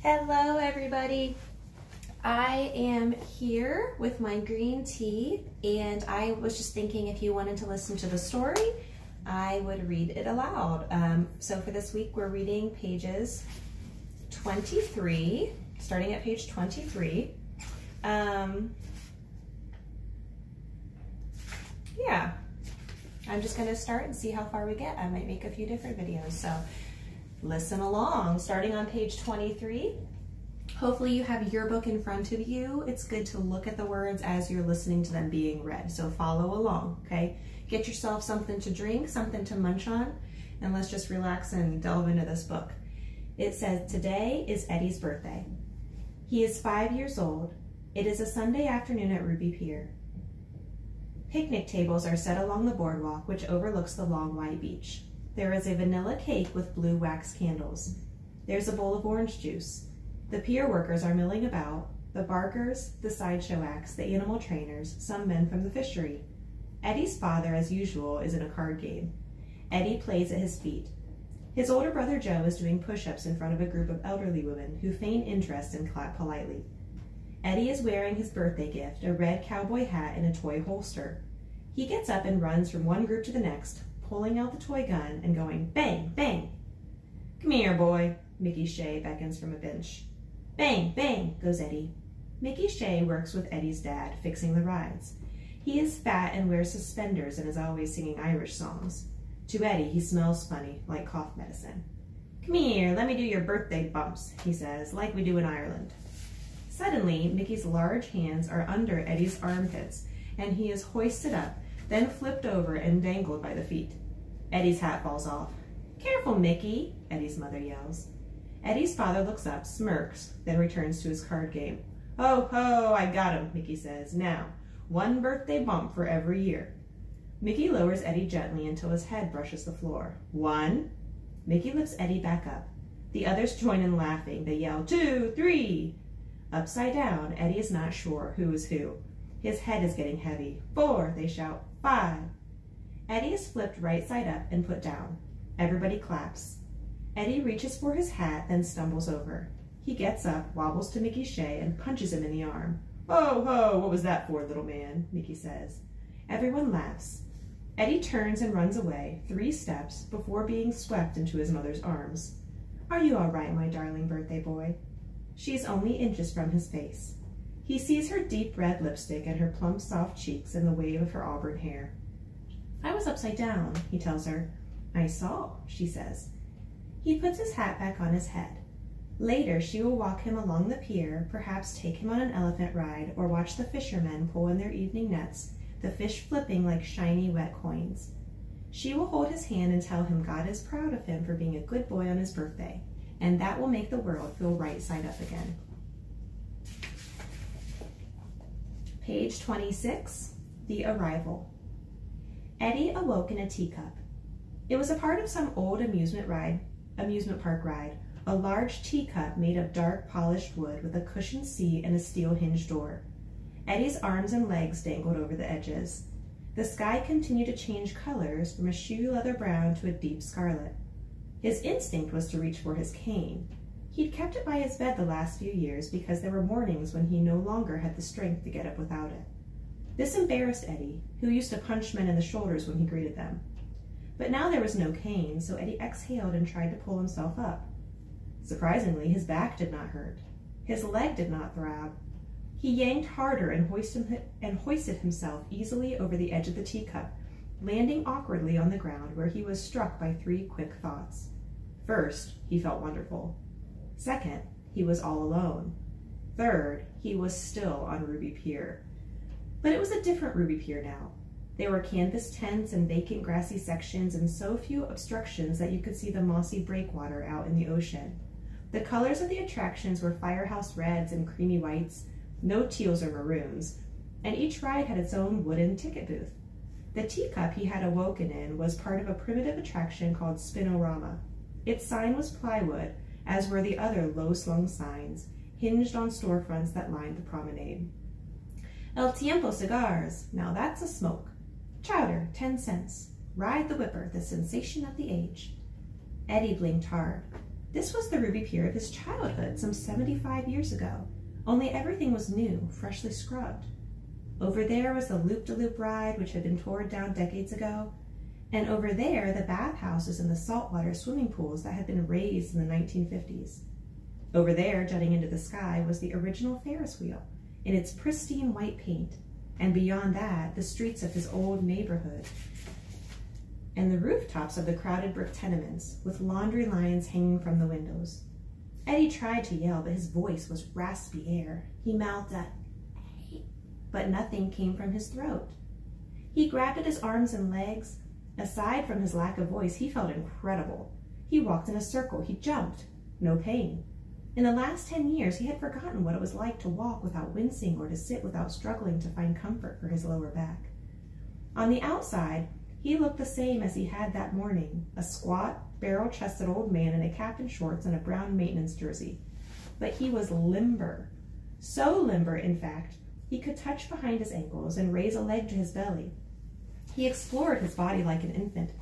Hello everybody. I am here with my green tea and I was just thinking if you wanted to listen to the story, I would read it aloud. So for this week we're reading pages 23, starting at page 23. Yeah, I'm just going to start and see how far we get. I might make a few different videos, so listen along. Starting on page 23. Hopefully you have your book in front of you. It's good to look at the words as you're listening to them being read, so follow along, okay? Get yourself something to drink, something to munch on, and let's just relax and delve into this book. It says, today is Eddie's birthday. He is 5 years old. It is a Sunday afternoon at Ruby Pier. Picnic tables are set along the boardwalk, which overlooks the long white beach. There is a vanilla cake with blue wax candles. There's a bowl of orange juice. The pier workers are milling about, the barkers, the sideshow acts, the animal trainers, some men from the fishery. Eddie's father, as usual, is in a card game. Eddie plays at his feet. His older brother Joe is doing push-ups in front of a group of elderly women who feign interest and clap politely. Eddie is wearing his birthday gift, a red cowboy hat in a toy holster. He gets up and runs from one group to the next, pulling out the toy gun and going bang, bang. Come here, boy, Mickey Shea beckons from a bench. Bang, bang, goes Eddie. Mickey Shea works with Eddie's dad, fixing the rides. He is fat and wears suspenders and is always singing Irish songs. To Eddie, he smells funny, like cough medicine. Come here, let me do your birthday bumps, he says, like we do in Ireland. Suddenly, Mickey's large hands are under Eddie's armpits, and he is hoisted up, then flipped over and dangled by the feet. Eddie's hat falls off. Careful, Mickey, Eddie's mother yells. Eddie's father looks up, smirks, then returns to his card game. Ho, ho, I got him, Mickey says. Now, one birthday bump for every year. Mickey lowers Eddie gently until his head brushes the floor. 1. Mickey lifts Eddie back up. The others join in laughing. They yell, 2, 3. Upside down, Eddie is not sure who is who. His head is getting heavy. 4, they shout. 5. Eddie is flipped right side up and put down. Everybody claps. Eddie reaches for his hat, then stumbles over. He gets up, wobbles to Mickey Shea, and punches him in the arm. Ho, ho, what was that for, little man? Mickey says. Everyone laughs. Eddie turns and runs away 3 steps before being swept into his mother's arms. Are you all right, my darling birthday boy? She is only inches from his face. He sees her deep red lipstick and her plump, soft cheeks and the wave of her auburn hair. I was upside down, he tells her. I saw, she says. He puts his hat back on his head. Later, she will walk him along the pier, perhaps take him on an elephant ride, or watch the fishermen pull in their evening nets, the fish flipping like shiny, wet coins. She will hold his hand and tell him God is proud of him for being a good boy on his birthday, and that will make the world feel right side up again. Page 26, The Arrival. Eddie awoke in a teacup. It was a part of some old amusement park ride, a large teacup made of dark polished wood with a cushioned seat and a steel hinged door. Eddie's arms and legs dangled over the edges. The sky continued to change colors from a shoe leather brown to a deep scarlet. His instinct was to reach for his cane. He'd kept it by his bed the last few years because there were mornings when he no longer had the strength to get up without it. This embarrassed Eddie, who used to punch men in the shoulders when he greeted them. But now there was no cane, so Eddie exhaled and tried to pull himself up. Surprisingly, his back did not hurt. His leg did not throb. He yanked harder and hoisted himself easily over the edge of the teacup, landing awkwardly on the ground where he was struck by 3 quick thoughts. First, he felt wonderful. Second, he was all alone. Third, he was still on Ruby Pier. But it was a different Ruby Pier now. There were canvas tents and vacant grassy sections and so few obstructions that you could see the mossy breakwater out in the ocean. The colors of the attractions were firehouse reds and creamy whites, no teals or maroons, and each ride had its own wooden ticket booth. The teacup he had awoken in was part of a primitive attraction called Spinorama. Its sign was plywood, as were the other low-slung signs, hinged on storefronts that lined the promenade. El Tiempo cigars, now that's a smoke. Chowder, 10 cents. Ride the Whipper, the sensation of the age. Eddie blinked hard. This was the Ruby Pier of his childhood some 75 years ago, only everything was new, freshly scrubbed. Over there was the loop-de-loop ride, which had been torn down decades ago, and over there the bathhouses and the saltwater swimming pools that had been raised in the 1950s. Over there, jutting into the sky, was the original Ferris wheel in its pristine white paint, and beyond that, the streets of his old neighborhood and the rooftops of the crowded brick tenements with laundry lines hanging from the windows. Eddie tried to yell, but his voice was raspy air. He mouthed a "hey," but nothing came from his throat. He grabbed at his arms and legs. Aside from his lack of voice, he felt incredible. He walked in a circle. He jumped. No pain. In the last 10 years, he had forgotten what it was like to walk without wincing or to sit without struggling to find comfort for his lower back. On the outside, he looked the same as he had that morning, a squat, barrel-chested old man in a cap and shorts and a brown maintenance jersey. But he was limber. So limber, in fact, he could touch behind his ankles and raise a leg to his belly. He explored his body like an infant,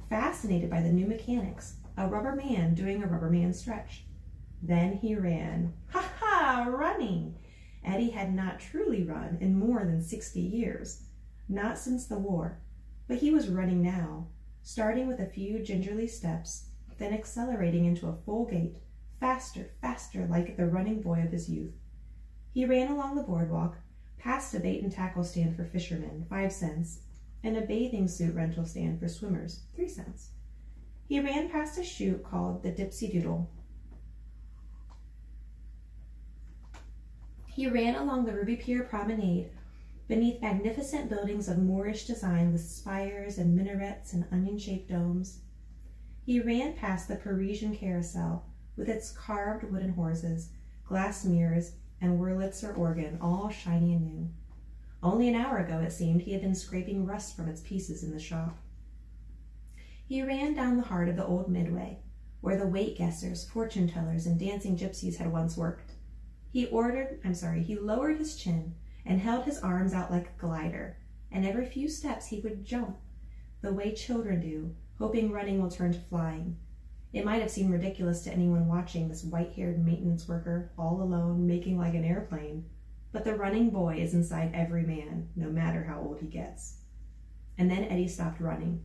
fascinated by the new mechanics, a rubber man doing a rubber man stretch. Then he ran. Ha ha, running! Eddie had not truly run in more than 60 years, not since the war. But he was running now, starting with a few gingerly steps, then accelerating into a full gait, faster, faster, like the running boy of his youth. He ran along the boardwalk, past a bait and tackle stand for fishermen, 5 cents, and a bathing suit rental stand for swimmers, 3 cents. He ran past a chute called the Dipsy Doodle. He ran along the Ruby Pier promenade, beneath magnificent buildings of Moorish design with spires and minarets and onion-shaped domes. He ran past the Parisian Carousel with its carved wooden horses, glass mirrors, and Wurlitzer organ, all shiny and new. Only an hour ago, it seemed, he had been scraping rust from its pieces in the shop. He ran down the heart of the old Midway, where the weight guessers, fortune tellers, and dancing gypsies had once worked. He lowered his chin and held his arms out like a glider, and every few steps he would jump, the way children do, hoping running will turn to flying. It might have seemed ridiculous to anyone watching this white-haired maintenance worker, all alone, making like an airplane, but the running boy is inside every man, no matter how old he gets. And then Eddie stopped running.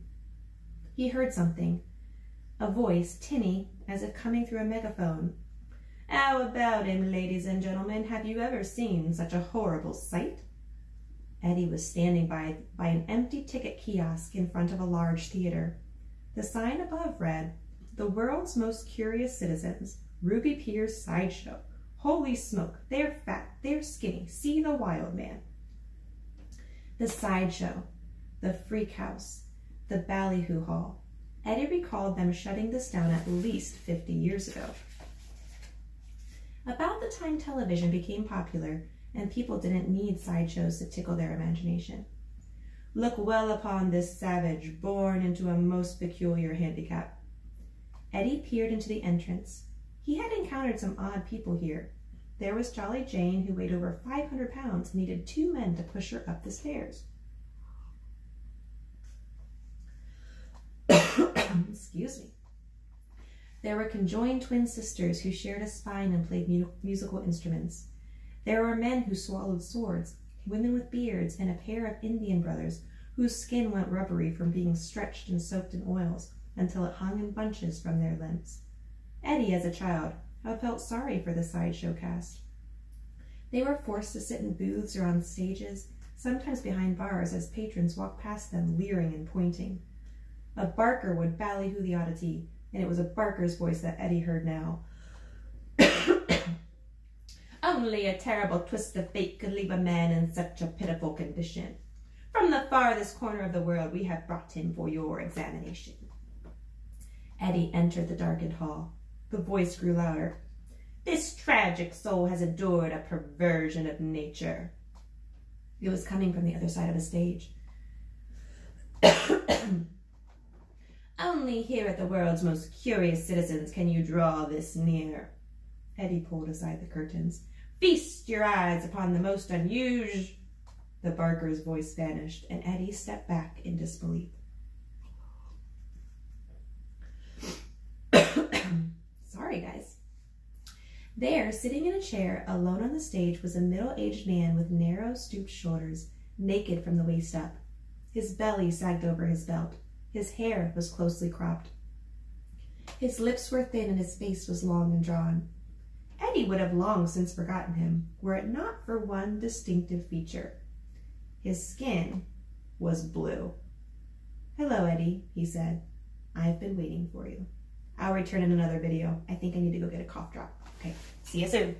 He heard something, a voice, tinny, as if coming through a megaphone. "How about him, ladies and gentlemen? Have you ever seen such a horrible sight?" Eddie was standing by an empty ticket kiosk in front of a large theater. The sign above read, "The world's most curious citizens, Ruby Pier's sideshow. Holy smoke, they're fat, they're skinny, see the wild man." The sideshow, the freak house, the ballyhoo hall. Eddie recalled them shutting this down at least 50 years ago. About the time television became popular and people didn't need sideshows to tickle their imagination. "Look well upon this savage, born into a most peculiar handicap." Eddie peered into the entrance. He had encountered some odd people here. There was Jolly Jane, who weighed over 500 pounds and needed 2 men to push her up the stairs. Excuse me. There were conjoined twin sisters who shared a spine and played musical instruments. There were men who swallowed swords, women with beards, and a pair of Indian brothers whose skin went rubbery from being stretched and soaked in oils until it hung in bunches from their limbs. Eddie, as a child, had felt sorry for the sideshow cast. They were forced to sit in booths or on stages, sometimes behind bars as patrons walked past them, leering and pointing. A barker would ballyhoo the oddity, and it was a barker's voice that Eddie heard now. "Only a terrible twist of fate could leave a man in such a pitiful condition. From the farthest corner of the world we have brought him for your examination." Eddie entered the darkened hall. The voice grew louder. "This tragic soul has endured a perversion of nature." It was coming from the other side of the stage. "Only here at the world's most curious citizens can you draw this near." Eddie pulled aside the curtains. "Feast your eyes upon the most unusual..." The barker's voice vanished, and Eddie stepped back in disbelief. Sorry, guys. There, sitting in a chair, alone on the stage, was a middle-aged man with narrow, stooped shoulders, naked from the waist up. His belly sagged over his belt. His hair was closely cropped. His lips were thin and his face was long and drawn. Eddie would have long since forgotten him, were it not for one distinctive feature. His skin was blue. "Hello, Eddie," he said. "I've been waiting for you. I'll return in another video. I think I need to go get a cough drop." Okay, see you soon.